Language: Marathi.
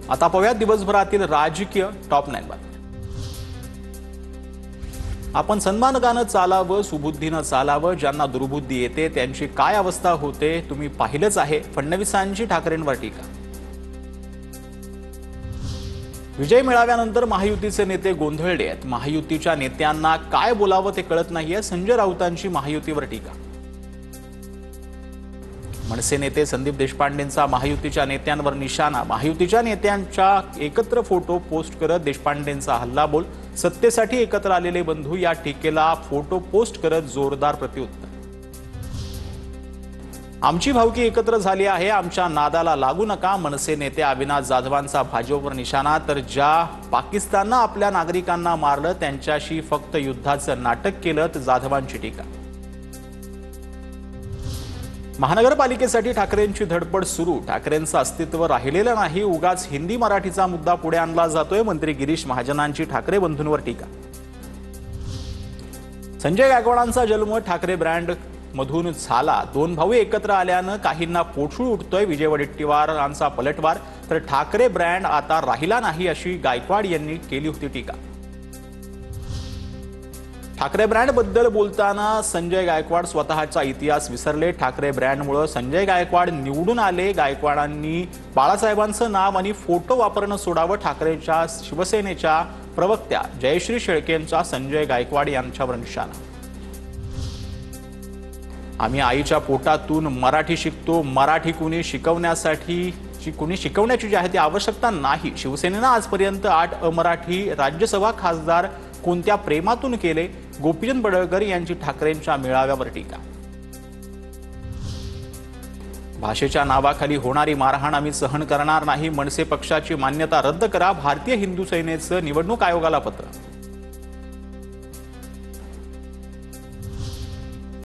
आता पाहूया दिवसभरातील राजकीय टॉप 9 बातम्या। आपण सन्मानगानं चालावं, सुबुद्धीनं चालावं, ज्यांना दुर्बुद्धी येते त्यांची काय अवस्था होते तुम्ही पाहिलंच आहे। फडणवीसांची ठाकरेंवर टीका। विजय मिळाल्यानंतर महायुतीचे नेते गोंधळले आहेत। महायुतीच्या नेत्यांना काय बोलावं ते कळत नाहीये। संजय राऊतांची महायुतीवर टीका। मनसे नेते संदीप देशपांडेंचा महायुतीच्या नेत्यांवर निशाणा। महायुतीच्या नेत्यांच्या एकत्र फोटो पोस्ट करत देशपांडेंचा हल्लाबोल। सत्तेसाठी एकत्र आलेले बंधू या टीकेला फोटो पोस्ट करत जोरदार प्रत्युत्तर। आमची भावकी एकत्र झाली आहे, आमच्या नादाला लागू नका। मनसे नेते अविनाश जाधवांचा भाजपवर निशाणा। तर ज्या पाकिस्ताननं आपल्या नागरिकांना मारलं त्यांच्याशी फक्त युद्धाचं नाटक केलं तर जाधवांची टीका। महानगरपालिकेसाठी ठाकरेंची धडपड सुरू। ठाकरेंचं अस्तित्व राहिलेलं नाही, उगाच हिंदी मराठीचा मुद्दा पुढे आणला जातोय। मंत्री गिरीश महाजनांची ठाकरे बंधूंवर टीका। संजय गायकवाडांचा जन्म ठाकरे ब्रँड मधून झाला। दोन भाऊ एकत्र आल्यानं काहींना पोटशूळ उठतोय। विजय वडेट्टीवारांचा पलटवार। तर ठाकरे ब्रँड आता राहिला नाही अशी गायकवाड यांनी केली होती टीका। ठाकरे ब्रँड बद्दल बोलताना संजय गायकवाड स्वतःचा इतिहास विसरले। ठाकरे ब्रँडमुळे संजय गायकवाड निवडून आले। गायकवाडांनी बाळासाहेबांचं नाव आणि फोटो वापरणं सोडावं। ठाकरेंच्या शिवसेनेच्या प्रवक्त्या जयश्री शेळकेंचा संजय गायकवाड यांच्यावर निशाणा। आम्ही आईच्या पोटातून मराठी शिकतो। मराठी कुणी शिकवण्याची जी आहे ती आवश्यकता नाही। शिवसेनेनं आजपर्यंत 8 अमराठी राज्यसभा खासदार कोणत्या प्रेमातून केले। गोपीचंद पडळकर यांची ठाकरेंच्या मेळाव्यावर टीका। भाषेच्या नावाखाली होणारी मारहाण आम्ही सहन करणार नाही। मनसे पक्षाची मान्यता रद्द करा। भारतीय हिंदू सेनेचं निवडणूक आयोगाला पत्र।